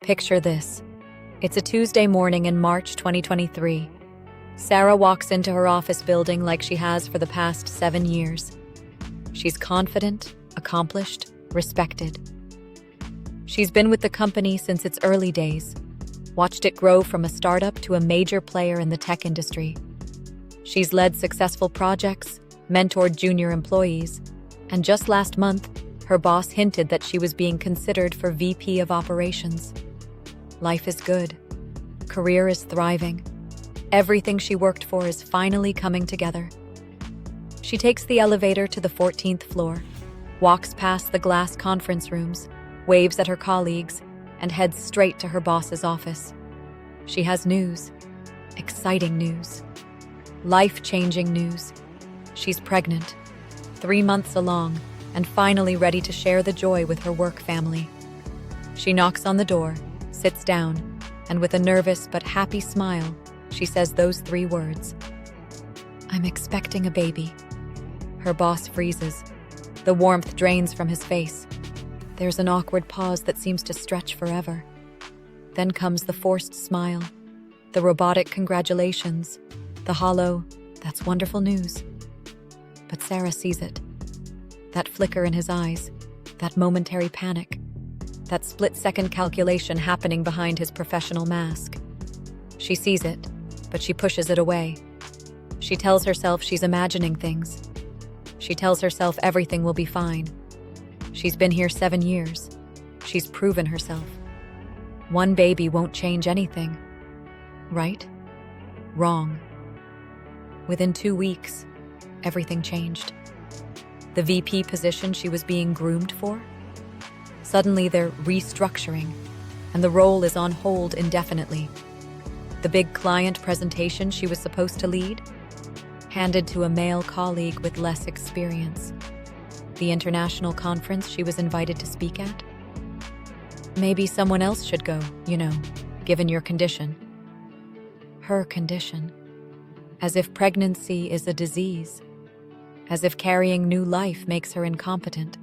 Picture this. It's a Tuesday morning in March 2023. Sarah walks into her office building like she has for the past 7 years. She's confident, accomplished, respected. She's been with the company since its early days, watched it grow from a startup to a major player in the tech industry. She's led successful projects, mentored junior employees, and just last month, her boss hinted that she was being considered for VP of Operations. Life is good. Career is thriving. Everything she worked for is finally coming together. She takes the elevator to the 14th floor, walks past the glass conference rooms, waves at her colleagues, and heads straight to her boss's office. She has news. Exciting news. Life-changing news. She's pregnant, 3 months along, and finally ready to share the joy with her work family. She knocks on the door, sits down, and with a nervous but happy smile, she says those 3 words. "I'm expecting a baby." Her boss freezes. The warmth drains from his face. There's an awkward pause that seems to stretch forever. Then comes the forced smile, the robotic congratulations, the hollow, "That's wonderful news." But Sarah sees it. That flicker in his eyes, that momentary panic, that split-second calculation happening behind his professional mask. She sees it, but she pushes it away. She tells herself she's imagining things. She tells herself everything will be fine. She's been here 7 years. She's proven herself. One baby won't change anything. Right? Wrong. Within 2 weeks, everything changed. The VP position she was being groomed for? Suddenly they're restructuring, and the role is on hold indefinitely. The big client presentation she was supposed to lead? Handed to a male colleague with less experience. The international conference she was invited to speak at? Maybe someone else should go, given your condition. Her condition. As if pregnancy is a disease. As if carrying new life makes her incompetent.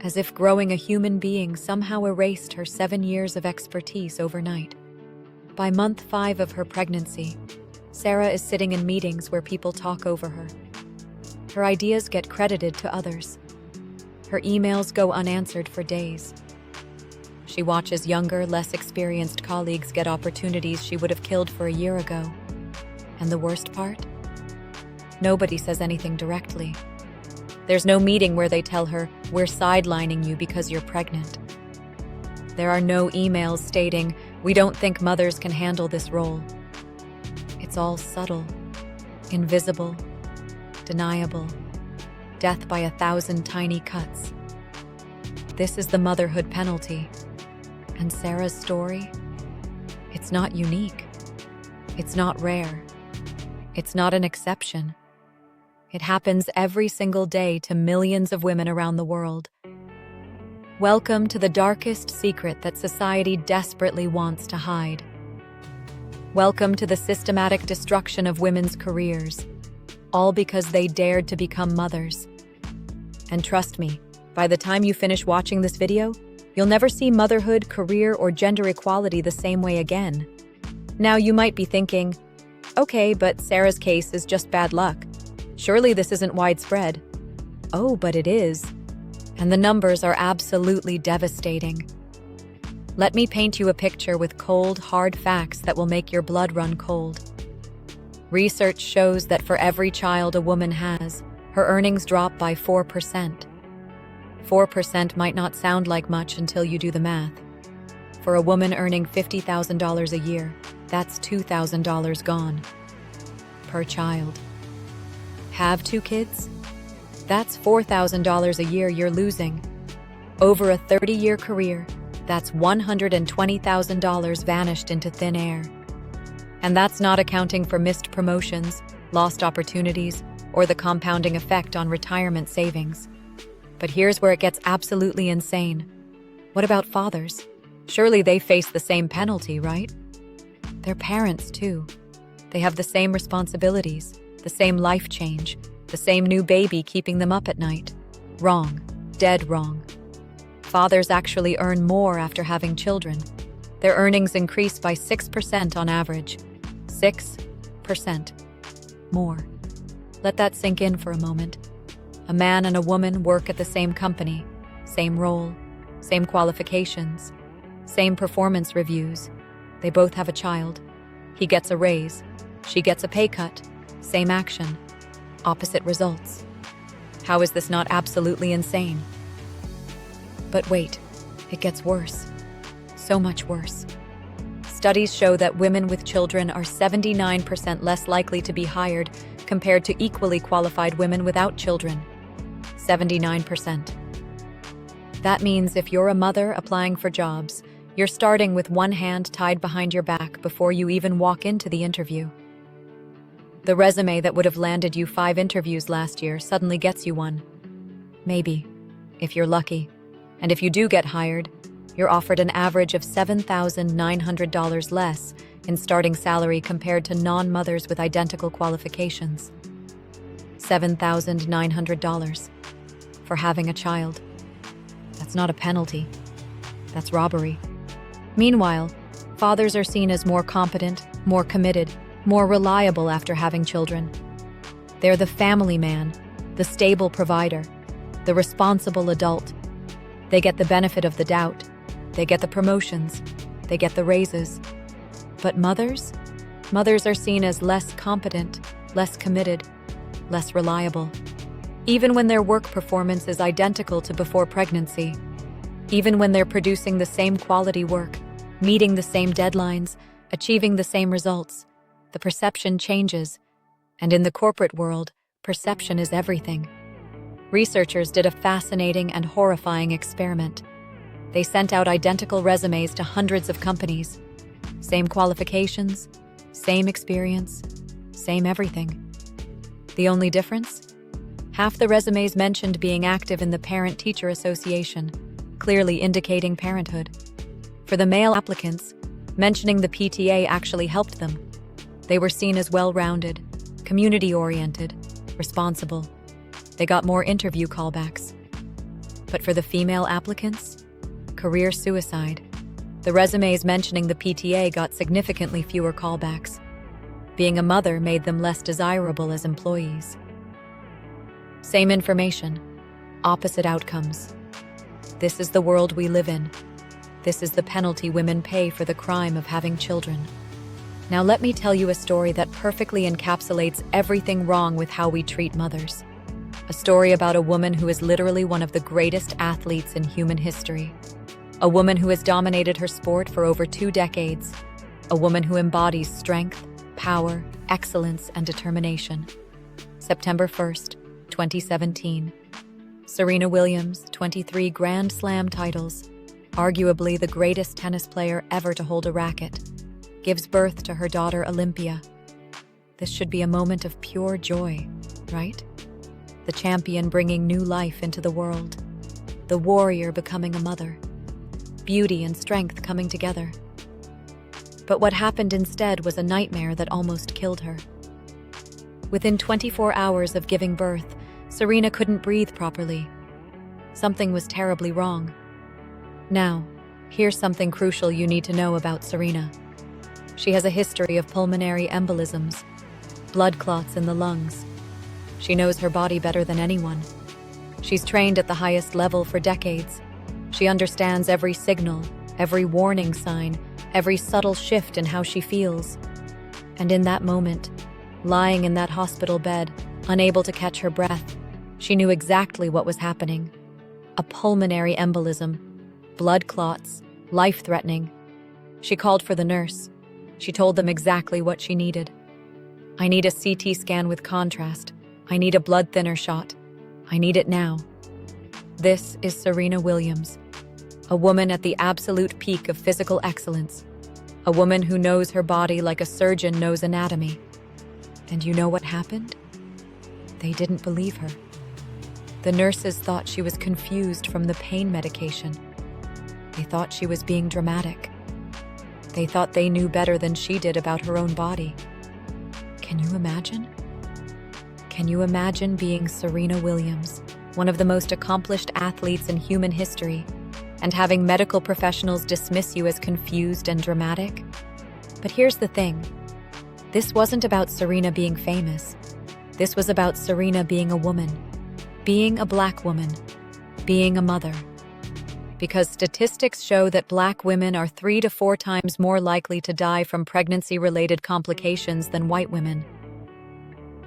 As if growing a human being somehow erased her 7 years of expertise overnight. By month 5 of her pregnancy, Sarah is sitting in meetings where people talk over her. Her ideas get credited to others. Her emails go unanswered for days. She watches younger, less experienced colleagues get opportunities she would have killed for a year ago. And the worst part? Nobody says anything directly. There's no meeting where they tell her, "We're sidelining you because you're pregnant." There are no emails stating, "We don't think mothers can handle this role." It's all subtle, invisible, deniable, death by 1,000 tiny cuts. This is the motherhood penalty. And Sarah's story? It's not unique. It's not rare. It's not an exception. It happens every single day to millions of women around the world. Welcome to the darkest secret that society desperately wants to hide. Welcome to the systematic destruction of women's careers, all because they dared to become mothers. And trust me, by the time you finish watching this video, you'll never see motherhood, career, or gender equality the same way again. Now you might be thinking, okay, but Sarah's case is just bad luck. Surely this isn't widespread. Oh, but it is. And the numbers are absolutely devastating. Let me paint you a picture with cold, hard facts that will make your blood run cold. Research shows that for every child a woman has, her earnings drop by 4%. 4% might not sound like much until you do the math. For a woman earning $50,000 a year, that's $2,000 gone. Per child. Have 2 kids? That's $4,000 a year you're losing. Over a 30-year career, that's $120,000 vanished into thin air. And that's not accounting for missed promotions, lost opportunities, or the compounding effect on retirement savings. But here's where it gets absolutely insane. What about fathers? Surely they face the same penalty, right? They're parents too. They have the same responsibilities, the same life change, the same new baby keeping them up at night. Wrong. Dead wrong. Fathers actually earn more after having children. Their earnings increase by 6% on average. 6% more. Let that sink in for a moment. A man and a woman work at the same company, same role, same qualifications, same performance reviews. They both have a child. He gets a raise. She gets a pay cut. Same action. Opposite results. How is this not absolutely insane? But wait, it gets worse. So much worse. Studies show that women with children are 79% less likely to be hired compared to equally qualified women without children. 79%. That means if you're a mother applying for jobs, you're starting with one hand tied behind your back before you even walk into the interview. The resume that would have landed you 5 interviews last year suddenly gets you one. Maybe, if you're lucky. And if you do get hired, you're offered an average of $7,900 less in starting salary compared to non-mothers with identical qualifications. $7,900 for having a child. That's not a penalty. That's robbery. Meanwhile, fathers are seen as more competent, more committed, more reliable after having children. They're the family man, the stable provider, the responsible adult. They get the benefit of the doubt. They get the promotions. They get the raises. But mothers? Mothers are seen as less competent, less committed, less reliable. Even when their work performance is identical to before pregnancy, even when they're producing the same quality work, meeting the same deadlines, achieving the same results, the perception changes. And in the corporate world, perception is everything. Researchers did a fascinating and horrifying experiment. They sent out identical resumes to hundreds of companies. Same qualifications, same experience, same everything. The only difference? Half the resumes mentioned being active in the Parent-Teacher Association, clearly indicating parenthood. For the male applicants, mentioning the PTA actually helped them. They were seen as well-rounded, community-oriented, responsible. They got more interview callbacks. But for the female applicants, career suicide. The resumes mentioning the PTA got significantly fewer callbacks. Being a mother made them less desirable as employees. Same information, opposite outcomes. This is the world we live in. This is the penalty women pay for the crime of having children. Now let me tell you a story that perfectly encapsulates everything wrong with how we treat mothers. A story about a woman who is literally one of the greatest athletes in human history. A woman who has dominated her sport for over 2 decades. A woman who embodies strength, power, excellence, and determination. September 1st, 2017. Serena Williams, 23 Grand Slam titles, arguably the greatest tennis player ever to hold a racket, gives birth to her daughter Olympia. This should be a moment of pure joy, right? The champion bringing new life into the world. The warrior becoming a mother. Beauty and strength coming together. But what happened instead was a nightmare that almost killed her. Within 24 hours of giving birth, Serena couldn't breathe properly. Something was terribly wrong. Now, here's something crucial you need to know about Serena. She has a history of pulmonary embolisms, blood clots in the lungs. She knows her body better than anyone. She's trained at the highest level for decades. She understands every signal, every warning sign, every subtle shift in how she feels. And in that moment, lying in that hospital bed, unable to catch her breath, she knew exactly what was happening. A pulmonary embolism, blood clots, life-threatening. She called for the nurse. She told them exactly what she needed. I need a CT scan with contrast. I need a blood thinner shot. I need it now. This is Serena Williams, a woman at the absolute peak of physical excellence, a woman who knows her body like a surgeon knows anatomy. And you know what happened? They didn't believe her. The nurses thought she was confused from the pain medication. They thought she was being dramatic. They thought they knew better than she did about her own body. Can you imagine? Can you imagine being Serena Williams, one of the most accomplished athletes in human history, and having medical professionals dismiss you as confused and dramatic. But here's the thing. This wasn't about Serena being famous. This was about Serena being a woman, being a Black woman, being a mother. Because statistics show that Black women are 3 to 4 times more likely to die from pregnancy-related complications than white women.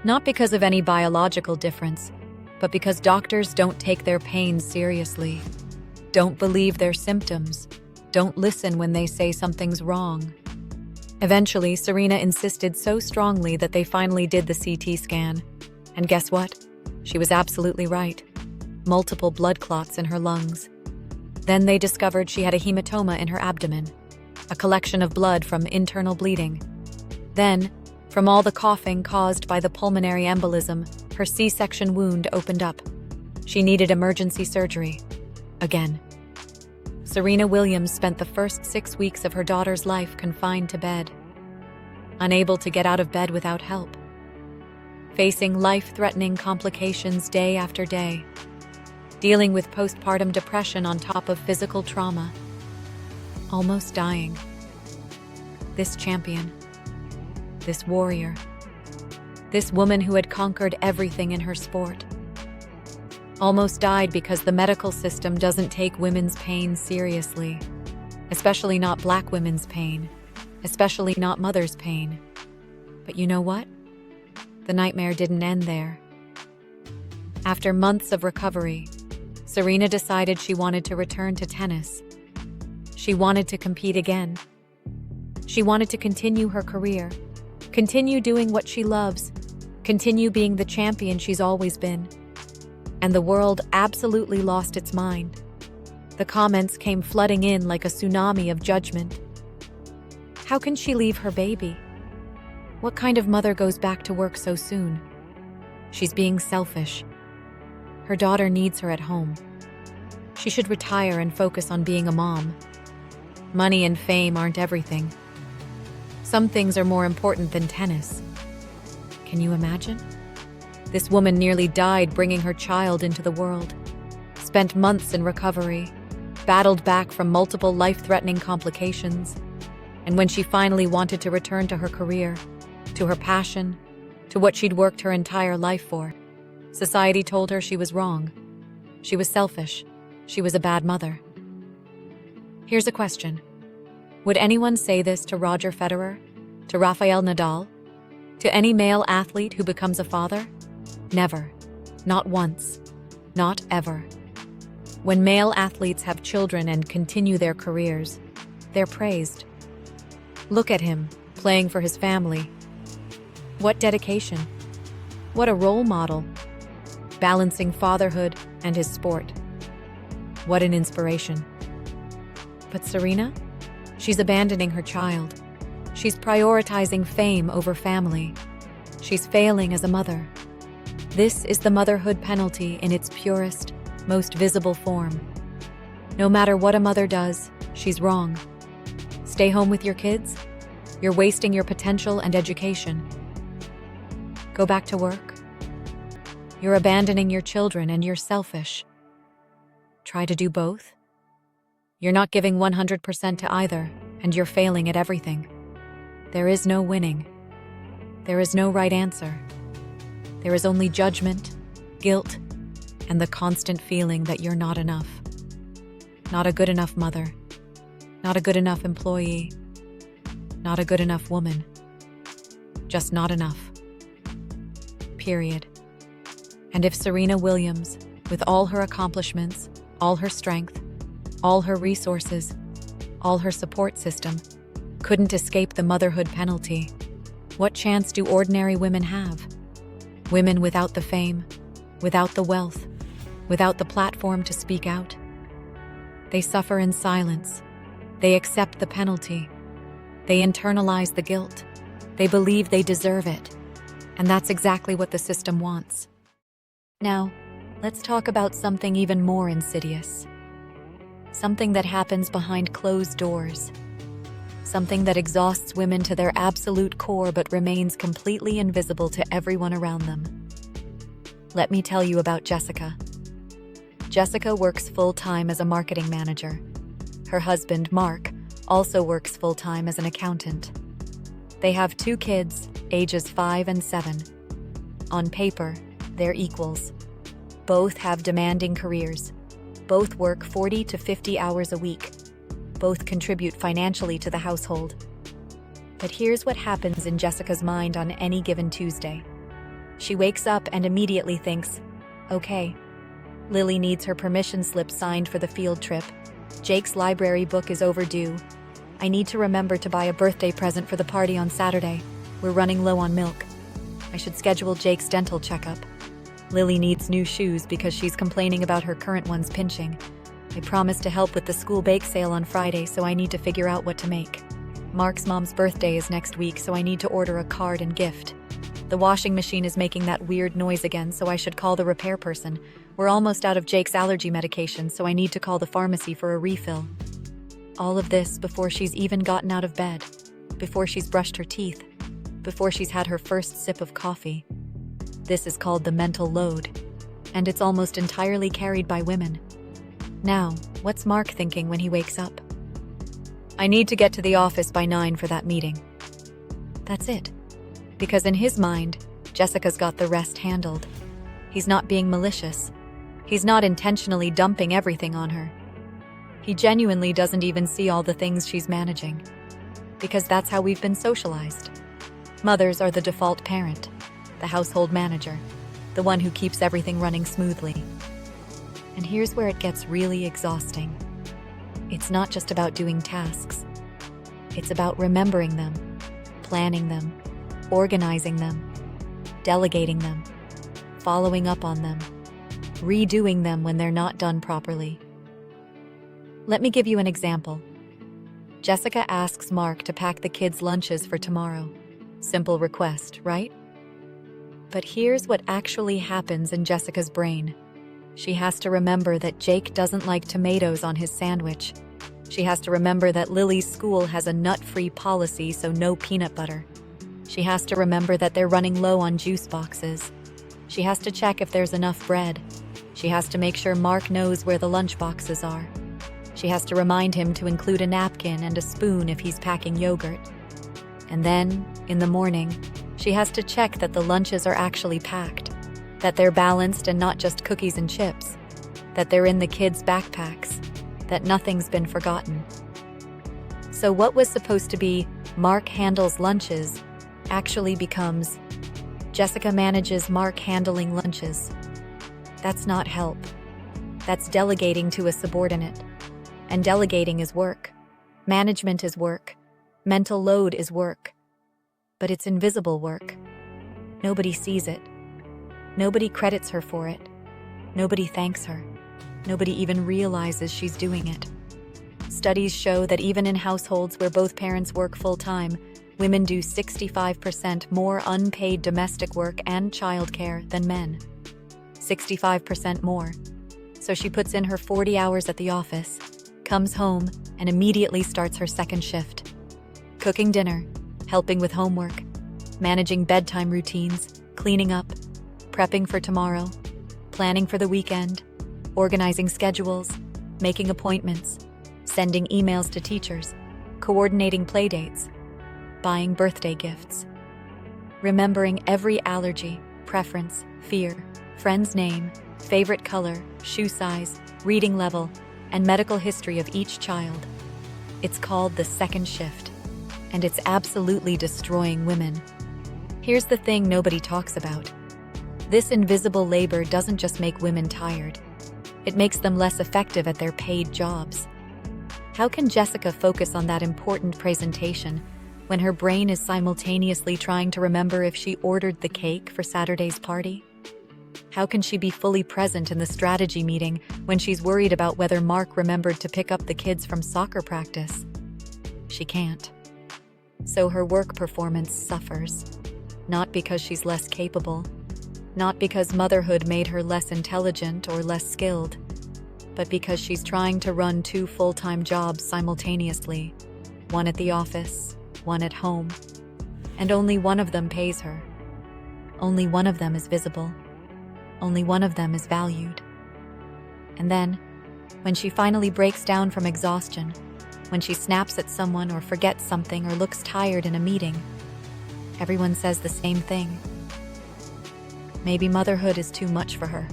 Not because of any biological difference, but because doctors don't take their pain seriously, don't believe their symptoms, don't listen when they say something's wrong. Eventually, Serena insisted so strongly that they finally did the CT scan. And guess what? She was absolutely right. Multiple blood clots in her lungs. Then they discovered she had a hematoma in her abdomen, a collection of blood from internal bleeding. Then, from all the coughing caused by the pulmonary embolism, her C-section wound opened up. She needed emergency surgery. Again. Serena Williams spent the first 6 weeks of her daughter's life confined to bed, unable to get out of bed without help, facing life-threatening complications day after day, dealing with postpartum depression on top of physical trauma, almost dying. This champion, this warrior, this woman who had conquered everything in her sport, almost died because the medical system doesn't take women's pain seriously, especially not Black women's pain, especially not mother's pain. But you know what? The nightmare didn't end there. After months of recovery, Serena decided she wanted to return to tennis. She wanted to compete again. She wanted to continue her career, continue doing what she loves, continue being the champion she's always been. And the world absolutely lost its mind. The comments came flooding in like a tsunami of judgment. How can she leave her baby? What kind of mother goes back to work so soon? She's being selfish. Her daughter needs her at home. She should retire and focus on being a mom. Money and fame aren't everything. Some things are more important than tennis. Can you imagine? This woman nearly died bringing her child into the world, spent months in recovery, battled back from multiple life-threatening complications, and when she finally wanted to return to her career, to her passion, to what she'd worked her entire life for, society told her she was wrong. She was selfish. She was a bad mother. Here's a question. Would anyone say this to Roger Federer? To Rafael Nadal? To any male athlete who becomes a father? Never. Not once. Not ever. When male athletes have children and continue their careers, they're praised. Look at him, playing for his family. What dedication. What a role model. Balancing fatherhood and his sport. What an inspiration. But Serena? She's abandoning her child. She's prioritizing fame over family. She's failing as a mother. This is the motherhood penalty in its purest, most visible form. No matter what a mother does, she's wrong. Stay home with your kids? You're wasting your potential and education. Go back to work? You're abandoning your children and you're selfish. Try to do both? You're not giving 100% to either, and you're failing at everything. There is no winning. There is no right answer. There is only judgment, guilt, and the constant feeling that you're not enough. Not a good enough mother. Not a good enough employee. Not a good enough woman. Just not enough. Period. And if Serena Williams, with all her accomplishments, all her strength, all her resources, all her support system, couldn't escape the motherhood penalty, what chance do ordinary women have? Women without the fame, without the wealth, without the platform to speak out. They suffer in silence. They accept the penalty. They internalize the guilt. They believe they deserve it. And that's exactly what the system wants. Now, let's talk about something even more insidious. Something that happens behind closed doors. Something that exhausts women to their absolute core but remains completely invisible to everyone around them. Let me tell you about Jessica. Jessica works full-time as a marketing manager. Her husband, Mark, also works full-time as an accountant. They have 2 kids, ages 5 and 7. On paper, they're equals. Both have demanding careers. Both work 40 to 50 hours a week. Both contribute financially to the household. But here's what happens in Jessica's mind on any given Tuesday. She wakes up and immediately thinks, okay, Lily needs her permission slip signed for the field trip. Jake's library book is overdue. I need to remember to buy a birthday present for the party on Saturday. We're running low on milk. I should schedule Jake's dental checkup. Lily needs new shoes because she's complaining about her current ones pinching. I promised to help with the school bake sale on Friday, so I need to figure out what to make. Mark's mom's birthday is next week, so I need to order a card and gift. The washing machine is making that weird noise again, so I should call the repair person. We're almost out of Jake's allergy medication, so I need to call the pharmacy for a refill. All of this before she's even gotten out of bed, before she's brushed her teeth, before she's had her first sip of coffee. This is called the mental load, and it's almost entirely carried by women. Now, what's Mark thinking when he wakes up? I need to get to the office by 9 for that meeting. That's it. Because in his mind, Jessica's got the rest handled. He's not being malicious. He's not intentionally dumping everything on her. He genuinely doesn't even see all the things she's managing. Because that's how we've been socialized. Mothers are the default parent, the household manager, the one who keeps everything running smoothly. And here's where it gets really exhausting. It's not just about doing tasks. It's about remembering them, planning them, organizing them, delegating them, following up on them, redoing them when they're not done properly. Let me give you an example. Jessica asks Mark to pack the kids' lunches for tomorrow. Simple request, right? But here's what actually happens in Jessica's brain. She has to remember that Jake doesn't like tomatoes on his sandwich. She has to remember that Lily's school has a nut-free policy, so no peanut butter. She has to remember that they're running low on juice boxes. She has to check if there's enough bread. She has to make sure Mark knows where the lunch boxes are. She has to remind him to include a napkin and a spoon if he's packing yogurt. And then, in the morning, she has to check that the lunches are actually packed, that they're balanced and not just cookies and chips, that they're in the kids' backpacks, that nothing's been forgotten. So what was supposed to be Mark handles lunches actually becomes Jessica manages Mark handling lunches. That's not help. That's delegating to a subordinate. And delegating is work. Management is work. Mental load is work. But it's invisible work. Nobody sees it. Nobody credits her for it. Nobody thanks her. Nobody even realizes she's doing it. Studies show that even in households where both parents work full-time, women do 65% more unpaid domestic work and childcare than men. 65% more. So she puts in her 40 hours at the office, comes home, and immediately starts her second shift. Cooking dinner, helping with homework, managing bedtime routines, cleaning up, prepping for tomorrow, planning for the weekend, organizing schedules, making appointments, sending emails to teachers, coordinating playdates, buying birthday gifts, remembering every allergy, preference, fear, friend's name, favorite color, shoe size, reading level, and medical history of each child. It's called the second shift, and it's absolutely destroying women. Here's the thing nobody talks about. This invisible labor doesn't just make women tired. It makes them less effective at their paid jobs. How can Jessica focus on that important presentation when her brain is simultaneously trying to remember if she ordered the cake for Saturday's party? How can she be fully present in the strategy meeting when she's worried about whether Mark remembered to pick up the kids from soccer practice? She can't. So her work performance suffers. Not because she's less capable, not because motherhood made her less intelligent or less skilled, but because she's trying to run 2 full-time jobs simultaneously, one at the office, one at home, and only one of them pays her. Only one of them is visible. Only one of them is valued. And then, When she finally breaks down from exhaustion, when she snaps at someone or forgets something or looks tired in a meeting, everyone says the same thing. Maybe motherhood is too much for her.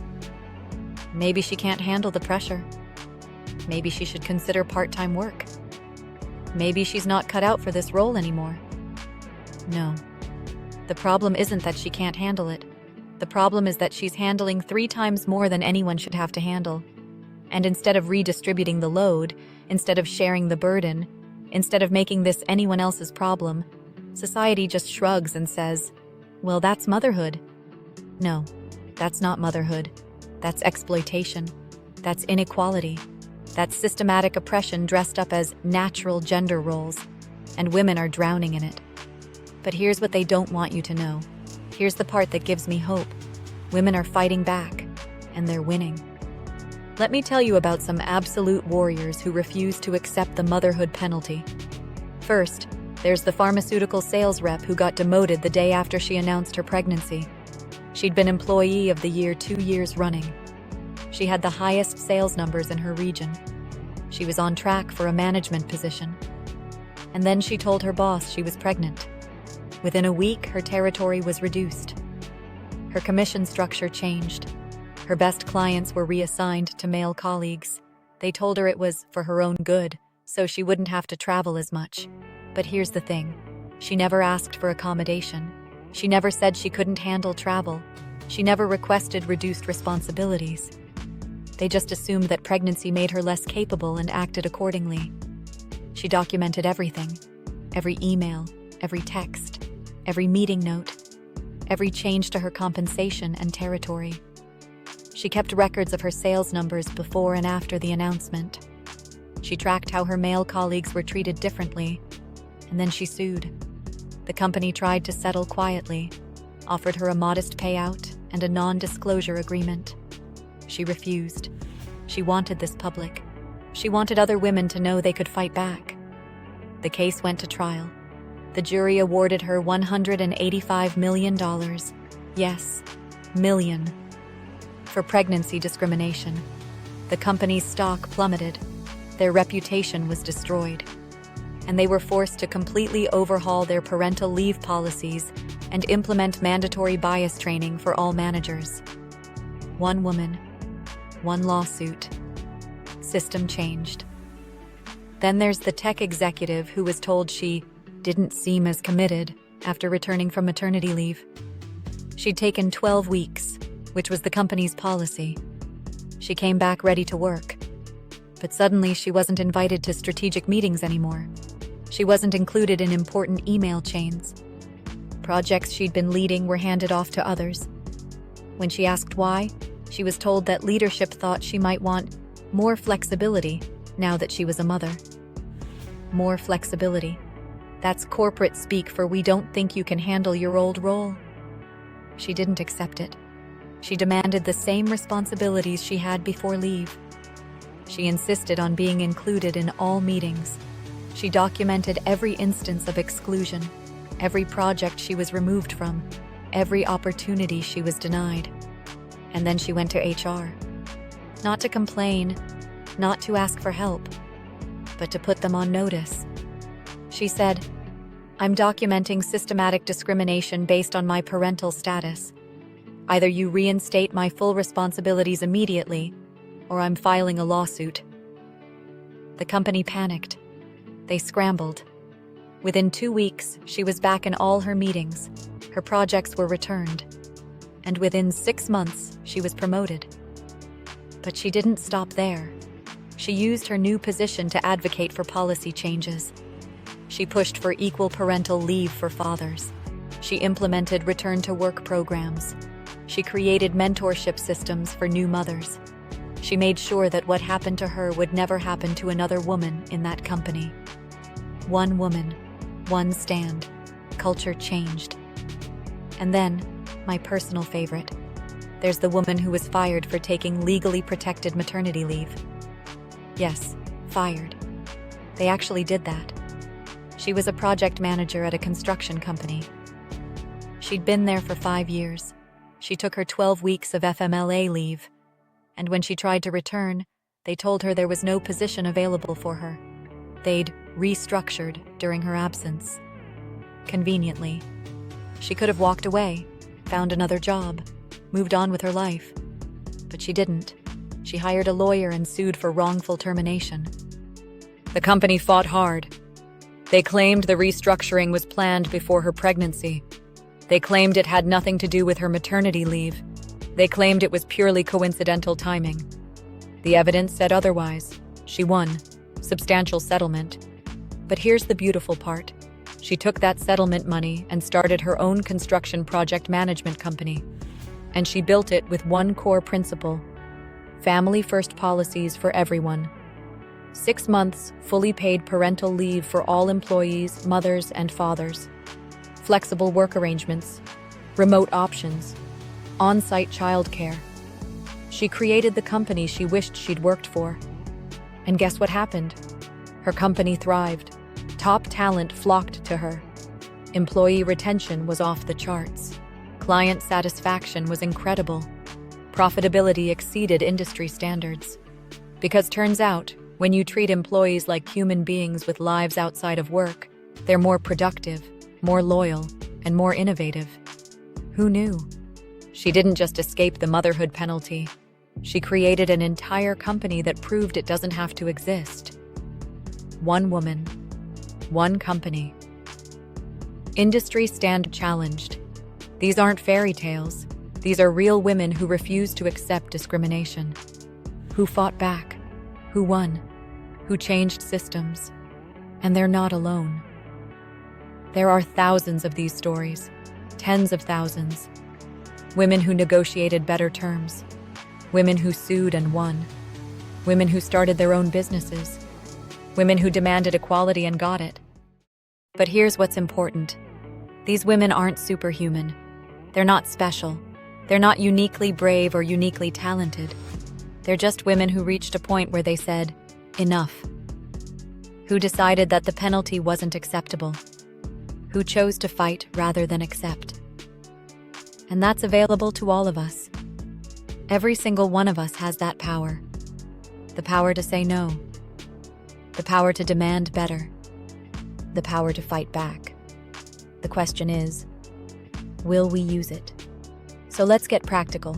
Maybe she can't handle the pressure. Maybe she should consider part-time work. Maybe she's not cut out for this role anymore. No. The problem isn't that she can't handle it. The problem is that she's handling 3 times more than anyone should have to handle. And instead of redistributing the load, instead of sharing the burden, instead of making this anyone else's problem, society just shrugs and says, well, that's motherhood. No, that's not motherhood. That's exploitation. That's inequality. That's systematic oppression dressed up as natural gender roles, and women are drowning in it. But here's what they don't want you to know. Here's the part that gives me hope. Women are fighting back, and they're winning. Let me tell you about some absolute warriors who refuse to accept the motherhood penalty. First, there's the pharmaceutical sales rep who got demoted the day after she announced her pregnancy. She'd been Employee of the Year 2 years running. She had the highest sales numbers in her region. She was on track for a management position. And then she told her boss she was pregnant. Within a week, her territory was reduced. Her commission structure changed. Her best clients were reassigned to male colleagues. They told her it was for her own good, so she wouldn't have to travel as much. But here's the thing. She never asked for accommodation. She never said she couldn't handle travel. She never requested reduced responsibilities. They just assumed that pregnancy made her less capable and acted accordingly. She documented everything. Every email, every text, every meeting note, every change to her compensation and territory. She kept records of her sales numbers before and after the announcement. She tracked how her male colleagues were treated differently, and then she sued. The company tried to settle quietly, offered her a modest payout and a non-disclosure agreement. She refused. She wanted this public. She wanted other women to know they could fight back. The case went to trial. The jury awarded her $185 million. Yes, million. For pregnancy discrimination. The company's stock plummeted. Their reputation was destroyed. And they were forced to completely overhaul their parental leave policies and implement mandatory bias training for all managers. One woman, one lawsuit. System changed. Then there's the tech executive who was told she didn't seem as committed after returning from maternity leave. She'd taken 12 weeks, which was the company's policy. She came back ready to work. But suddenly she wasn't invited to strategic meetings anymore. She wasn't included in important email chains. Projects she'd been leading were handed off to others. When she asked why, she was told that leadership thought she might want more flexibility now that she was a mother. More flexibility. That's corporate speak for we don't think you can handle your old role. She didn't accept it. She demanded the same responsibilities she had before leave. She insisted on being included in all meetings. She documented every instance of exclusion, every project she was removed from, every opportunity she was denied. And then she went to HR. Not to complain, not to ask for help, but to put them on notice. She said, "I'm documenting systematic discrimination based on my parental status. Either you reinstate my full responsibilities immediately, or I'm filing a lawsuit." The company panicked. They scrambled. Within 2 weeks, she was back in all her meetings. Her projects were returned. And within 6 months, she was promoted. But she didn't stop there. She used her new position to advocate for policy changes. She pushed for equal parental leave for fathers. She implemented return-to-work programs. She created mentorship systems for new mothers. She made sure that what happened to her would never happen to another woman in that company. One woman, one stand. Culture changed. And then, my personal favorite, there's the woman who was fired for taking legally protected maternity leave. Yes, fired. They actually did that. She was a project manager at a construction company. She'd been there for 5 years. She took her 12 weeks of FMLA leave, and when she tried to return, They told her there was no position available for her. They'd restructured during her absence. Conveniently, she could have walked away, found another job, moved on with her life. But she didn't. She hired a lawyer and sued for wrongful termination. The company fought hard. They claimed the restructuring was planned before her pregnancy. They claimed it had nothing to do with her maternity leave. They claimed it was purely coincidental timing. The evidence said otherwise. She won. Substantial settlement. But here's the beautiful part. She took that settlement money and started her own construction project management company. And she built it with one core principle: family-first policies for everyone. 6 months fully paid parental leave for all employees, mothers and fathers. Flexible work arrangements, remote options, on-site childcare. She created the company she wished she'd worked for. And guess what happened? Her company thrived. Top talent flocked to her. Employee retention was off the charts. Client satisfaction was incredible. Profitability exceeded industry standards. Because turns out, when you treat employees like human beings with lives outside of work, they're more productive, more loyal, and more innovative. Who knew? She didn't just escape the motherhood penalty. She created an entire company that proved it doesn't have to exist. One woman, one company. Industry stand challenged. These aren't fairy tales. These are real women who refuse to accept discrimination. Who fought back, who won, who changed systems. And they're not alone. There are thousands of these stories, tens of thousands. Women who negotiated better terms. Women who sued and won. Women who started their own businesses. Women who demanded equality and got it. But here's what's important. These women aren't superhuman. They're not special. They're not uniquely brave or uniquely talented. They're just women who reached a point where they said, enough. Who decided that the penalty wasn't acceptable. Who chose to fight rather than accept. And that's available to all of us. Every single one of us has that power. The power to say no. The power to demand better. The power to fight back. The question is, will we use it? So let's get practical.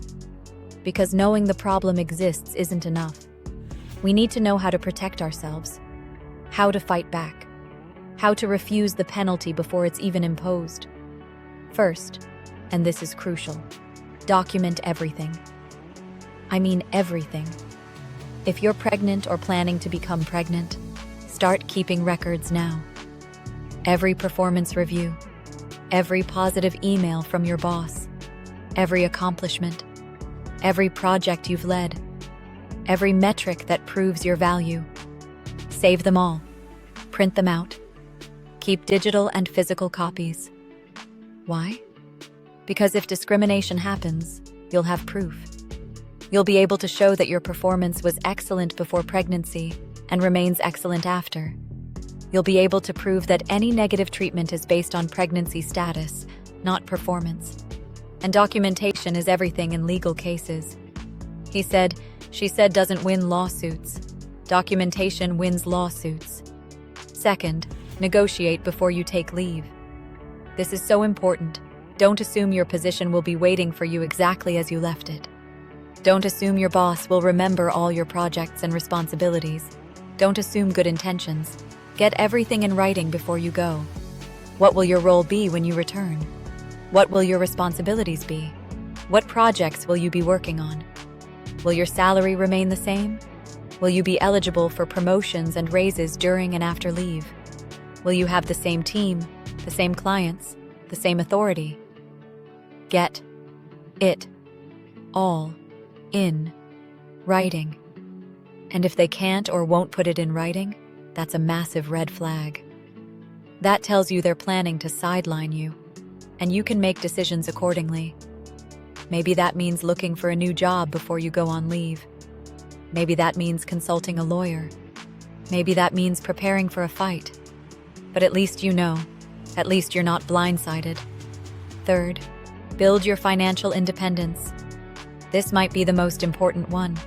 Because knowing the problem exists isn't enough. We need to know how to protect ourselves, how to fight back, how to refuse the penalty before it's even imposed. First, and this is crucial, document everything. I mean everything. If you're pregnant or planning to become pregnant, start keeping records now. Every performance review, every positive email from your boss, every accomplishment, every project you've led, every metric that proves your value. Save them all. Print them out. Keep digital and physical copies. Why? Because if discrimination happens, you'll have proof. You'll be able to show that your performance was excellent before pregnancy and remains excellent after. You'll be able to prove that any negative treatment is based on pregnancy status, not performance. And documentation is everything in legal cases. He said, she said doesn't win lawsuits. Documentation wins lawsuits. Second, negotiate before you take leave. This is so important. Don't assume your position will be waiting for you exactly as you left it. Don't assume your boss will remember all your projects and responsibilities. Don't assume good intentions. Get everything in writing before you go. What will your role be when you return? What will your responsibilities be? What projects will you be working on? Will your salary remain the same? Will you be eligible for promotions and raises during and after leave? Will you have the same team, the same clients, the same authority? Get it all in writing. And if they can't or won't put it in writing, that's a massive red flag. That tells you they're planning to sideline you, and you can make decisions accordingly. Maybe that means looking for a new job before you go on leave. Maybe that means consulting a lawyer. Maybe that means preparing for a fight. But at least you know. At least you're not blindsided. Third, build your financial independence. This might be the most important one.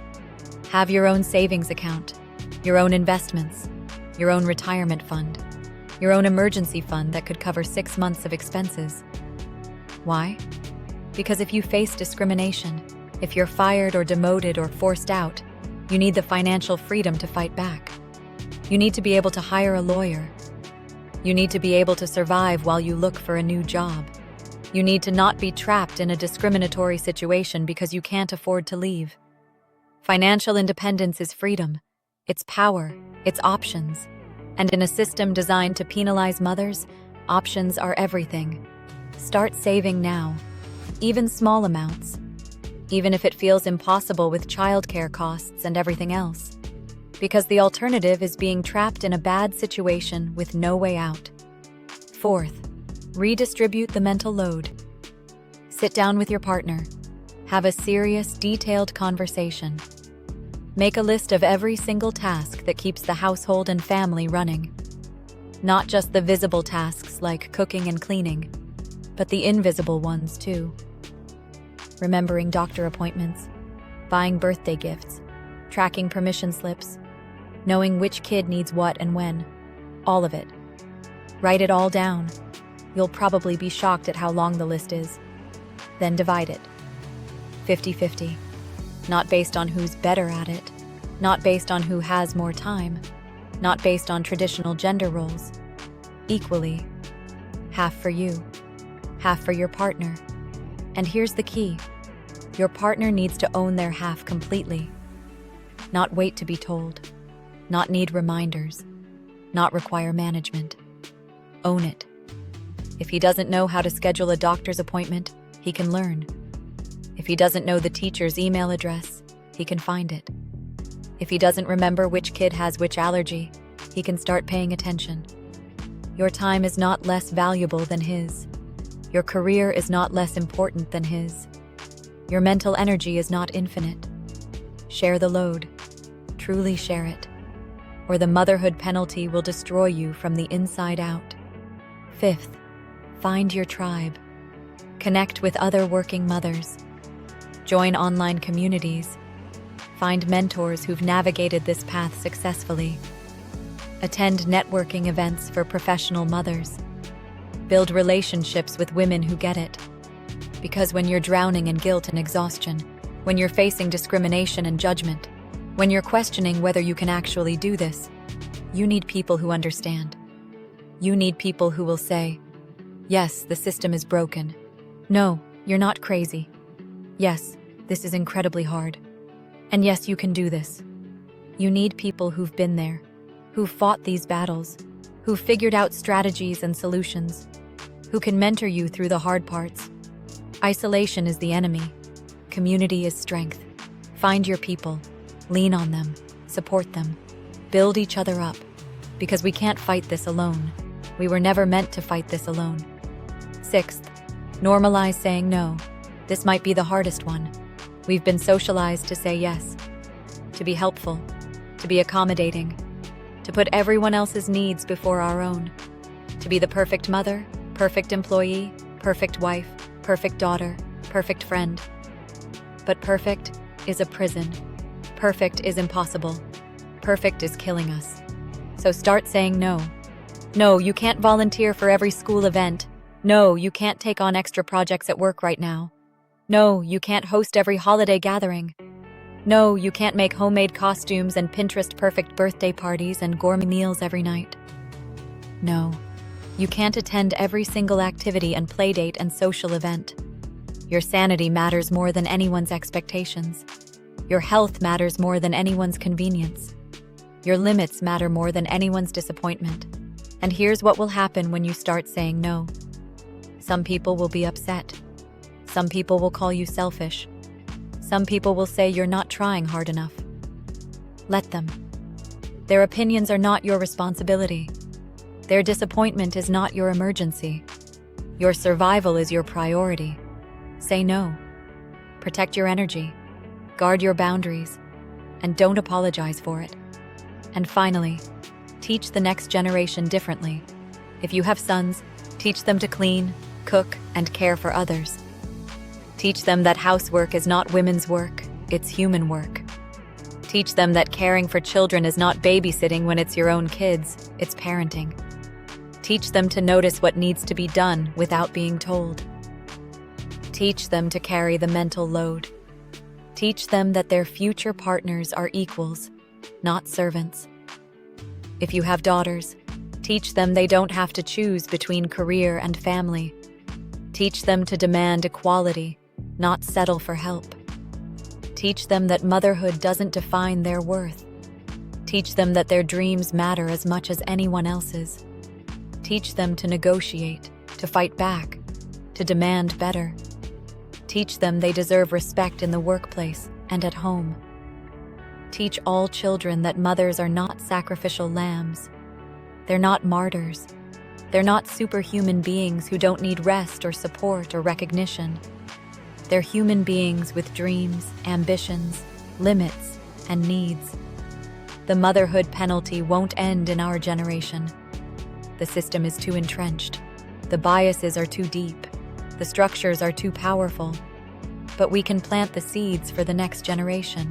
Have your own savings account, your own investments, your own retirement fund, your own emergency fund that could cover 6 months of expenses. Why? Because if you face discrimination, if you're fired or demoted or forced out, you need the financial freedom to fight back. You need to be able to hire a lawyer. You need to be able to survive while you look for a new job. You need to not be trapped in a discriminatory situation because you can't afford to leave. Financial independence is freedom. It's power. It's options. And in a system designed to penalize mothers, options are everything. Start saving now, even small amounts, even if it feels impossible with childcare costs and everything else. Because the alternative is being trapped in a bad situation with no way out. Fourth, redistribute the mental load. Sit down with your partner. Have a serious, detailed conversation. Make a list of every single task that keeps the household and family running. Not just the visible tasks like cooking and cleaning, but the invisible ones too. Remembering doctor appointments, buying birthday gifts, tracking permission slips, knowing which kid needs what and when. All of it. Write it all down. You'll probably be shocked at how long the list is. Then divide it. 50-50. Not based on who's better at it. Not based on who has more time. Not based on traditional gender roles. Equally. Half for you. Half for your partner. And here's the key. Your partner needs to own their half completely. Not wait to be told. Not need reminders. Not require management. Own it. If he doesn't know how to schedule a doctor's appointment, he can learn. If he doesn't know the teacher's email address, he can find it. If he doesn't remember which kid has which allergy, he can start paying attention. Your time is not less valuable than his. Your career is not less important than his. Your mental energy is not infinite. Share the load. Truly share it. Or the motherhood penalty will destroy you from the inside out. Fifth, find your tribe. Connect with other working mothers. Join online communities. Find mentors who've navigated this path successfully. Attend networking events for professional mothers. Build relationships with women who get it. Because when you're drowning in guilt and exhaustion, when you're facing discrimination and judgment, when you're questioning whether you can actually do this, you need people who understand. You need people who will say, yes, the system is broken. No, you're not crazy. Yes, this is incredibly hard. And yes, you can do this. You need people who've been there, who've fought these battles, who've figured out strategies and solutions, who can mentor you through the hard parts. Isolation is the enemy. Community is strength. Find your people. Lean on them. Support them. Build each other up. Because we can't fight this alone. We were never meant to fight this alone. Sixth, normalize saying no. This might be the hardest one. We've been socialized to say yes, to be helpful, to be accommodating, to put everyone else's needs before our own, to be the perfect mother, perfect employee, perfect wife, perfect daughter, perfect friend. But perfect is a prison. Perfect is impossible. Perfect is killing us. So start saying no. No, you can't volunteer for every school event. No, you can't take on extra projects at work right now. No, you can't host every holiday gathering. No, you can't make homemade costumes and Pinterest-perfect birthday parties and gourmet meals every night. No, you can't attend every single activity and playdate and social event. Your sanity matters more than anyone's expectations. Your health matters more than anyone's convenience. Your limits matter more than anyone's disappointment. And here's what will happen when you start saying no. Some people will be upset. Some people will call you selfish. Some people will say you're not trying hard enough. Let them. Their opinions are not your responsibility. Their disappointment is not your emergency. Your survival is your priority. Say no. Protect your energy. Guard your boundaries. And don't apologize for it. And finally, teach the next generation differently. If you have sons, teach them to clean, cook, and care for others. Teach them that housework is not women's work, it's human work. Teach them that caring for children is not babysitting when it's your own kids, it's parenting. Teach them to notice what needs to be done without being told. Teach them to carry the mental load. Teach them that their future partners are equals, not servants. If you have daughters, teach them they don't have to choose between career and family. Teach them to demand equality, not settle for help. Teach them that motherhood doesn't define their worth. Teach them that their dreams matter as much as anyone else's. Teach them to negotiate, to fight back, to demand better. Teach them they deserve respect in the workplace and at home. Teach all children that mothers are not sacrificial lambs. They're not martyrs. They're not superhuman beings who don't need rest or support or recognition. They're human beings with dreams, ambitions, limits, and needs. The motherhood penalty won't end in our generation. The system is too entrenched. The biases are too deep. The structures are too powerful. But we can plant the seeds for the next generation.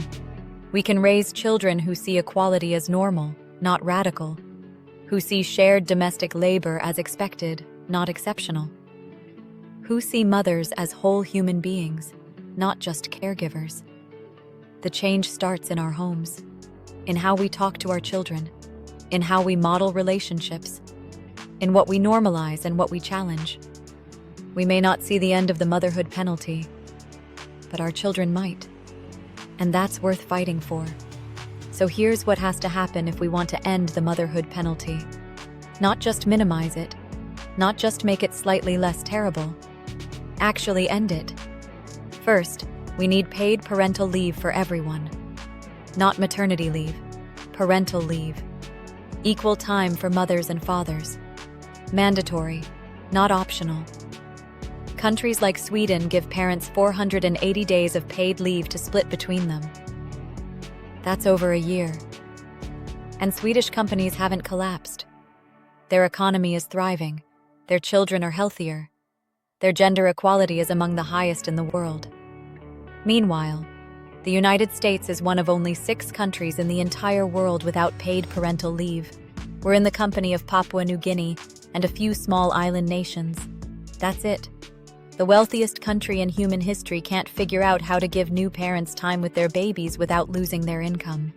We can raise children who see equality as normal, not radical, who see shared domestic labor as expected, not exceptional, who see mothers as whole human beings, not just caregivers. The change starts in our homes, in how we talk to our children, in how we model relationships, in what we normalize and what we challenge. We may not see the end of the motherhood penalty, but our children might. And that's worth fighting for. So here's what has to happen if we want to end the motherhood penalty. Not just minimize it, not just make it slightly less terrible. Actually end it. First, we need paid parental leave for everyone. Not maternity leave, parental leave. Equal time for mothers and fathers. Mandatory, not optional. Countries like Sweden give parents 480 days of paid leave to split between them. That's over a year. And Swedish companies haven't collapsed. Their economy is thriving. Their children are healthier. Their gender equality is among the highest in the world. Meanwhile, the United States is one of only 6 countries in the entire world without paid parental leave. We're in the company of Papua New Guinea and a few small island nations. That's it. The wealthiest country in human history can't figure out how to give new parents time with their babies without losing their income.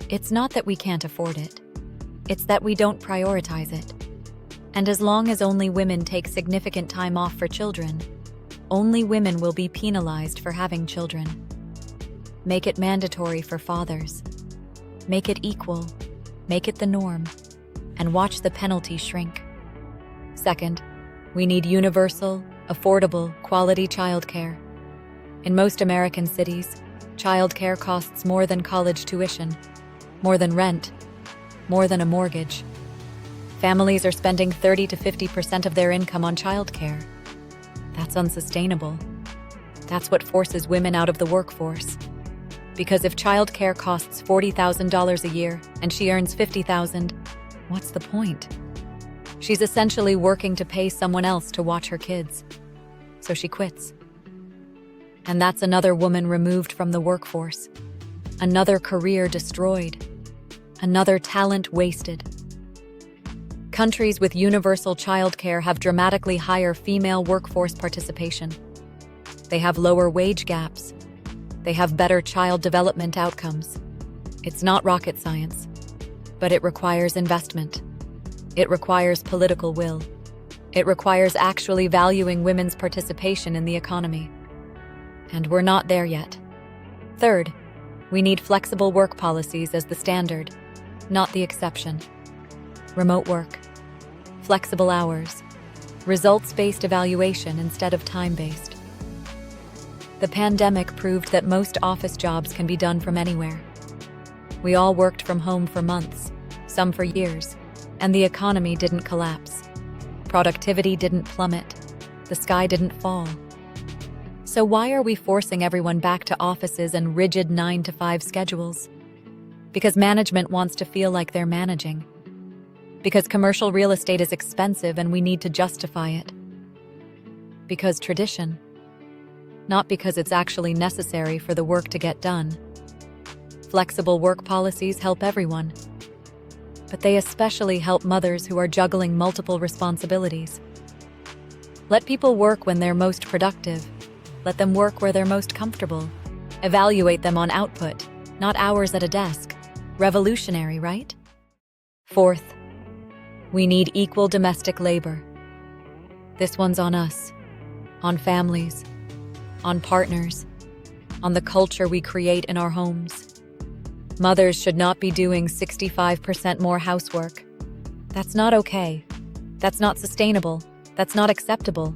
It's not that we can't afford it. It's that we don't prioritize it. And as long as only women take significant time off for children, only women will be penalized for having children. Make it mandatory for fathers. Make it equal. Make it the norm. And watch the penalty shrink. Second, we need universal, affordable, quality childcare. In most American cities, childcare costs more than college tuition, more than rent, more than a mortgage. Families are spending 30 to 50% of their income on childcare. That's unsustainable. That's what forces women out of the workforce. Because if childcare costs $40,000 a year and she earns $50,000, what's the point? She's essentially working to pay someone else to watch her kids. So she quits. And that's another woman removed from the workforce. Another career destroyed. Another talent wasted. Countries with universal childcare have dramatically higher female workforce participation. They have lower wage gaps. They have better child development outcomes. It's not rocket science, but it requires investment. It requires political will. It requires actually valuing women's participation in the economy. And we're not there yet. Third, we need flexible work policies as the standard, not the exception. Remote work, flexible hours, results-based evaluation instead of time-based. The pandemic proved that most office jobs can be done from anywhere. We all worked from home for months, some for years, and the economy didn't collapse. Productivity didn't plummet. The sky didn't fall. So why are we forcing everyone back to offices and rigid 9-to-5 schedules? Because management wants to feel like they're managing. Because commercial real estate is expensive and we need to justify it. Because tradition. Not because it's actually necessary for the work to get done. Flexible work policies help everyone, but they especially help mothers who are juggling multiple responsibilities. Let people work when they're most productive. Let them work where they're most comfortable. Evaluate them on output, not hours at a desk. Revolutionary, right? Fourth, we need equal domestic labor. This one's on us, on families, on partners, on the culture we create in our homes. Mothers should not be doing 65% more housework. That's not okay. That's not sustainable. That's not acceptable.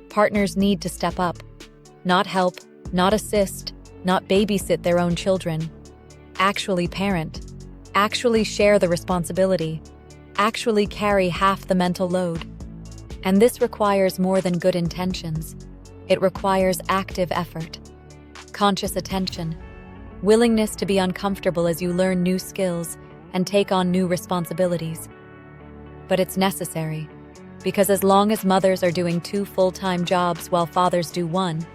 Partners need to step up, not help, not assist, not babysit their own children. Actually parent, actually share the responsibility, actually carry half the mental load. And this requires more than good intentions. It requires active effort, conscious attention, willingness to be uncomfortable as you learn new skills and take on new responsibilities. But it's necessary, because as long as mothers are doing 2 full-time jobs while fathers do 1,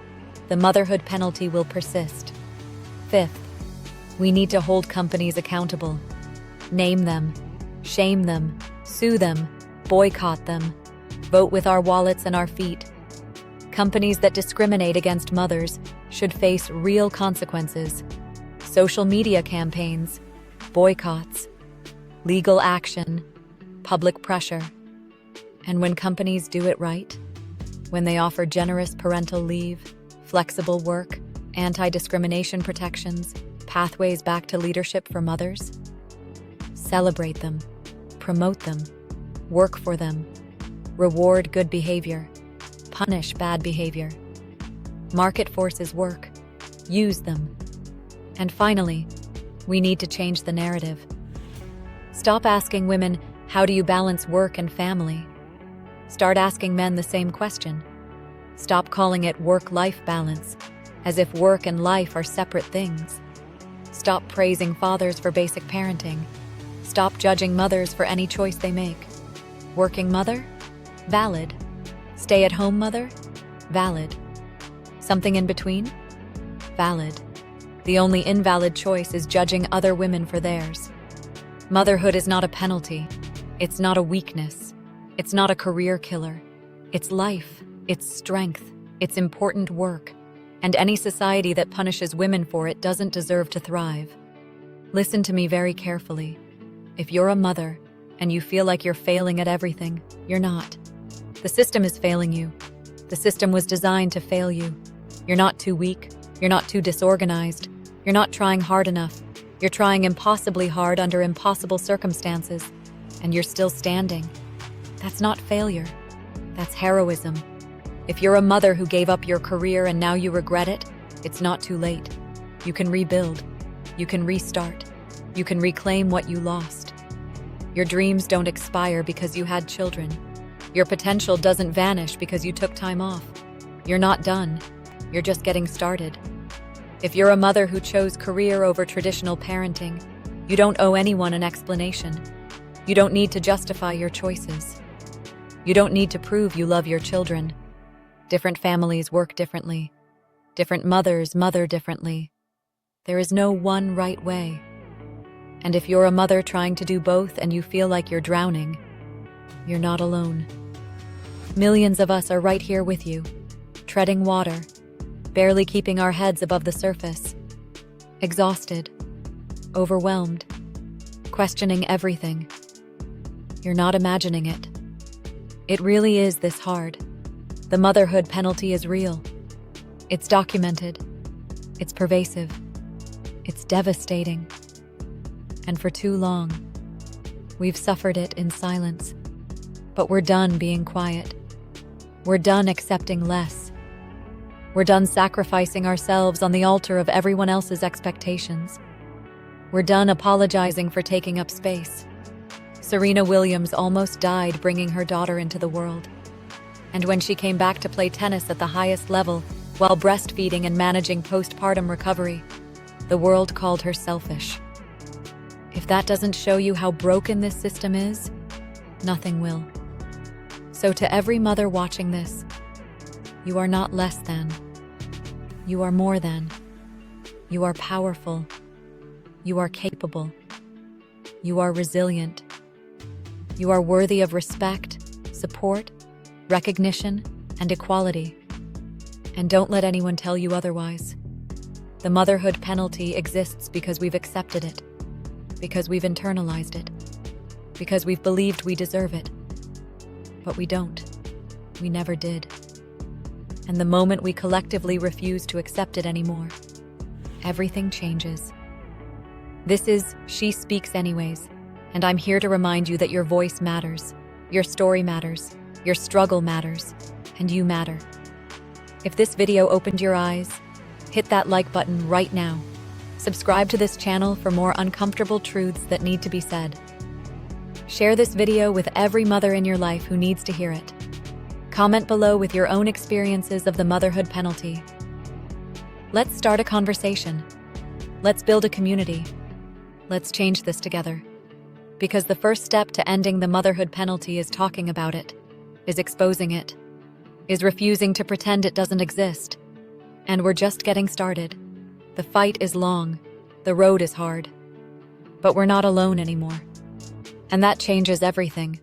the motherhood penalty will persist. Fifth, we need to hold companies accountable. Name them, shame them, sue them, boycott them. Vote with our wallets and our feet. Companies that discriminate against mothers should face real consequences. Social media campaigns, boycotts, legal action, public pressure. And when companies do it right, when they offer generous parental leave, flexible work, anti-discrimination protections, pathways back to leadership for mothers, celebrate them, promote them, work for them, reward good behavior, punish bad behavior. Market forces work, use them. And finally, we need to change the narrative. Stop asking women, how do you balance work and family? Start asking men the same question. Stop calling it work-life balance, as if work and life are separate things. Stop praising fathers for basic parenting. Stop judging mothers for any choice they make. Working mother? Valid. Stay-at-home mother? Valid. Something in between? Valid. The only invalid choice is judging other women for theirs. Motherhood is not a penalty. It's not a weakness. It's not a career killer. It's life. It's strength. It's important work. And any society that punishes women for it doesn't deserve to thrive. Listen to me very carefully. If you're a mother and you feel like you're failing at everything, you're not. The system is failing you. The system was designed to fail you. You're not too weak. You're not too disorganized. You're not trying hard enough. You're trying impossibly hard under impossible circumstances, and you're still standing. That's not failure. That's heroism. If you're a mother who gave up your career and now you regret it, it's not too late. You can rebuild. You can restart. You can reclaim what you lost. Your dreams don't expire because you had children. Your potential doesn't vanish because you took time off. You're not done. You're just getting started. If you're a mother who chose career over traditional parenting, you don't owe anyone an explanation. You don't need to justify your choices. You don't need to prove you love your children. Different families work differently. Different mothers mother differently. There is no one right way. And if you're a mother trying to do both and you feel like you're drowning, you're not alone. Millions of us are right here with you, treading water, barely keeping our heads above the surface, exhausted, overwhelmed, questioning everything. You're not imagining it. It really is this hard. The motherhood penalty is real. It's documented. It's pervasive. It's devastating. And for too long, we've suffered it in silence. But we're done being quiet. We're done accepting less. We're done sacrificing ourselves on the altar of everyone else's expectations. We're done apologizing for taking up space. Serena Williams almost died bringing her daughter into the world. And when she came back to play tennis at the highest level, while breastfeeding and managing postpartum recovery, the world called her selfish. If that doesn't show you how broken this system is, nothing will. So to every mother watching this, you are not less than. You are more than. You are powerful. You are capable. You are resilient. You are worthy of respect, support, recognition, and equality. And don't let anyone tell you otherwise. The motherhood penalty exists because we've accepted it, because we've internalized it, because we've believed we deserve it. But we don't. We never did. And the moment we collectively refuse to accept it anymore, everything changes. This is She Speaks Anyways, and I'm here to remind you that your voice matters, your story matters, your struggle matters, and you matter. If this video opened your eyes, hit that like button right now. Subscribe to this channel for more uncomfortable truths that need to be said. Share this video with every mother in your life who needs to hear it. Comment below with your own experiences of the motherhood penalty. Let's start a conversation. Let's build a community. Let's change this together. Because the first step to ending the motherhood penalty is talking about it, is exposing it, is refusing to pretend it doesn't exist. And we're just getting started. The fight is long, the road is hard. But we're not alone anymore. And that changes everything.